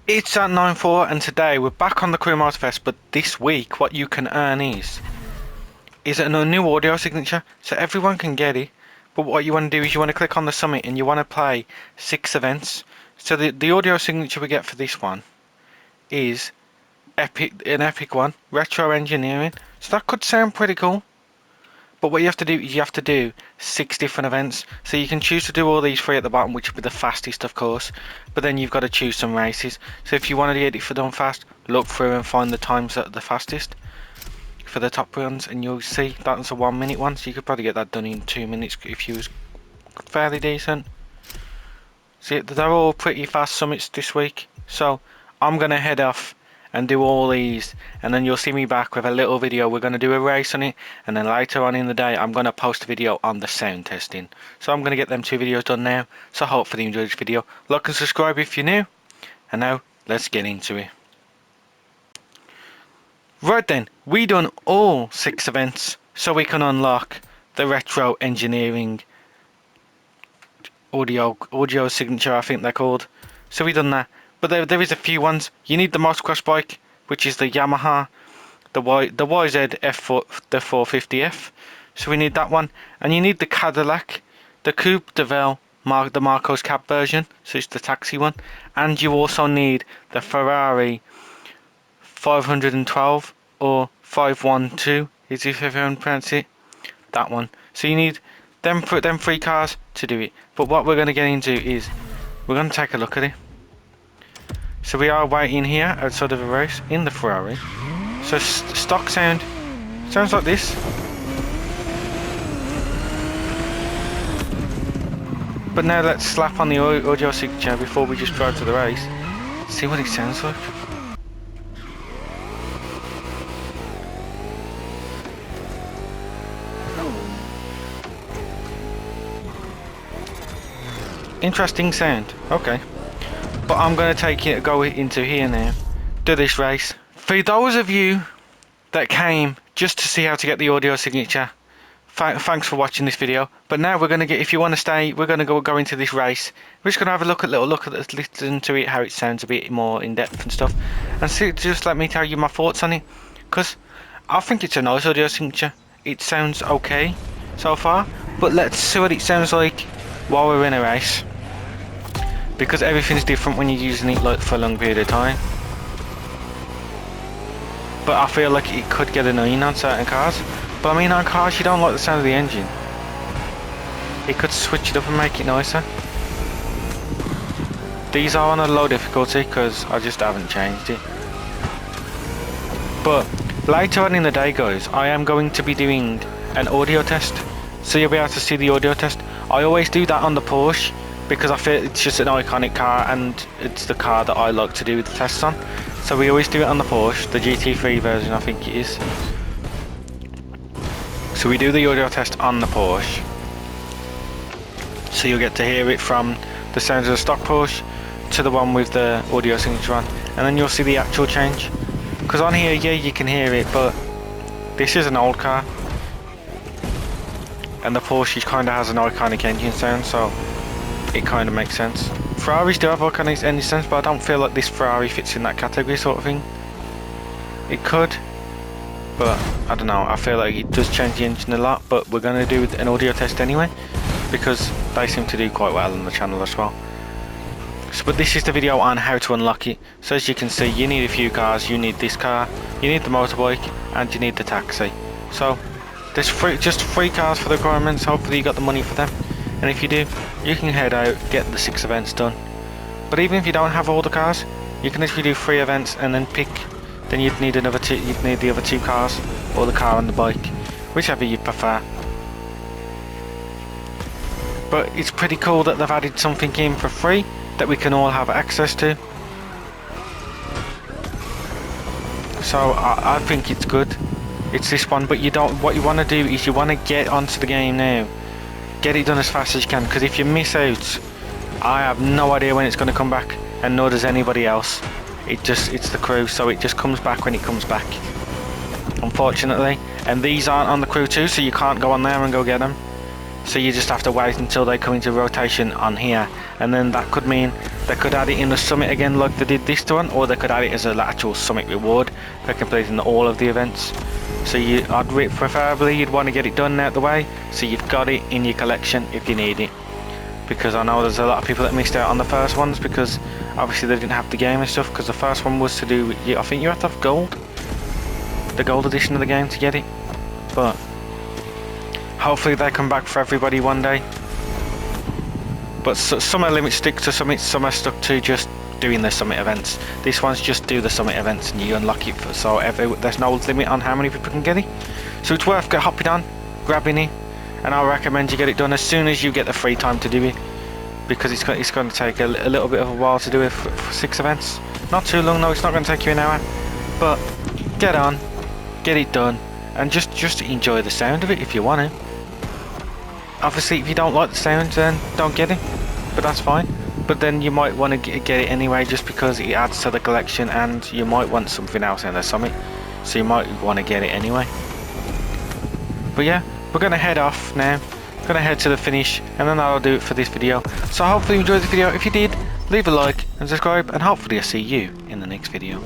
It's at 9:04 and today we're back on the Crew Motorfest, but this week what you can earn is a new audio signature, so everyone can get it. But what you want to do is you want to click on the summit and you want to play 6 events. So the audio signature we get for this one is an epic one, retro engineering. So that could sound pretty cool. But what you have to do is you have to do 6 different events. So you can choose to do all these 3 at the bottom, which will be the fastest, of course. But then you've got to choose some races. So if you want to get it for done fast, look through and find the times that are the fastest for the top ones, and you'll see that's a 1 minute one. So you could probably get that done in 2 minutes if you was fairly decent. See, they're all pretty fast summits this week. So I'm gonna head off and do all these, and then you'll see me back with a little video. We're going to do a race on it, and then later on in the day I'm going to post a video on the sound testing. So I'm going to get them 2 videos done now, so hopefully you enjoy this video. Like and subscribe if you're new, and now let's get into it. Right then, we done all 6 events so we can unlock the retro engineering audio signature, I think they're called. So we done that. But there is a few ones. You need the motocross bike, which is the Yamaha, the YZ F4, the 450F. So we need that one, and you need the Cadillac, the Coupe de Ville, the Marco's cab version. So it's the taxi one, and you also need the Ferrari 512 or 512. Is if everyone pronounce it, that one. So you need them 3 cars to do it. But what we're going to get into is we're going to take a look at it. So we are waiting here outside of a race in the Ferrari. So stock sounds like this. But now let's slap on the audio signature before we just drive to the race. See what it sounds like. Interesting sound. Okay. But I'm going to go into here now, do this race. For those of you that came just to see how to get the audio signature, thanks for watching this video. But now we're going to get, if you want to stay, we're going to go into this race. We're just going to have a little look at this, listen to it, how it sounds a bit more in depth and stuff. And see, just let me tell you my thoughts on it. Because I think it's a nice audio signature. It sounds okay so far. But let's see what it sounds like while we're in a race. Because everything's different when you're using it like for a long period of time. But I feel like it could get annoying on certain cars. But I mean, on cars you don't like the sound of the engine. It could switch it up and make it nicer. These are on a low difficulty because I just haven't changed it. But later on in the day, guys, I am going to be doing an audio test. So you'll be able to see the audio test. I always do that on the Porsche, because I feel it's just an iconic car and it's the car that I like to do the tests on. So we always do it on the Porsche, the GT3 version I think it is. So we do the audio test on the Porsche. So you'll get to hear it from the sounds of the stock Porsche to the one with the audio signature on. And then you'll see the actual change. Because on here, yeah, you can hear it, but this is an old car. And the Porsche kind of has an iconic engine sound, so it kind of makes sense. Ferraris do have iconic engine sense, but I don't feel like this Ferrari fits in that category sort of thing. It could, but I don't know, I feel like it does change the engine a lot, but we're going to do an audio test anyway, because they seem to do quite well on the channel as well. So, but this is the video on how to unlock it. So as you can see, you need a few cars. You need this car, you need the motorbike, and you need the taxi. So there's just 3 cars for the requirements. Hopefully you got the money for them. And if you do, you can head out, get the 6 events done. But even if you don't have all the cars, you can literally do 3 events and then pick. Then you'd need the other 2 cars, or the car and the bike, whichever you prefer. But it's pretty cool that they've added something in for free that we can all have access to. So I think it's good. It's this one, but you don't. What you want to do is you want to get onto the game now. Get it done as fast as you can, because if you miss out, I have no idea when it's going to come back, and nor does anybody else. It's the crew, so it just comes back when it comes back, unfortunately. And these aren't on the crew too, so you can't go on there and go get them. So you just have to wait until they come into rotation on here, and then that could mean They could add it in the summit again like they did this one, or they could add it as an actual summit reward for completing all of the events. So preferably you'd want to get it done out the way, so you've got it in your collection if you need it. Because I know there's a lot of people that missed out on the first ones because obviously they didn't have the game and stuff, because the first one was to do with, I think you have to have gold. The gold edition of the game to get it. But hopefully they come back for everybody one day. But some are limit stick to summits, some are stuck to just doing the summit events. This one's just do the summit events and you unlock it so there's no limit on how many people can get it. So it's worth hopping on, grabbing it, and I recommend you get it done as soon as you get the free time to do it, because it's going to take a little bit of a while to do it for 6 events. Not too long, no, it's not going to take you an hour, but get on, get it done, and just enjoy the sound of it if you want to. Obviously if you don't like the sound, then don't get it, but that's fine. But then you might want to get it anyway, just because it adds to the collection, and you might want something else in the summit, so you might want to get it anyway. But yeah, we're going to head off now, going to head to the finish, and then that'll do it for this video. So hopefully you enjoyed the video. If you did, leave a like and subscribe, and hopefully I'll see you in the next video.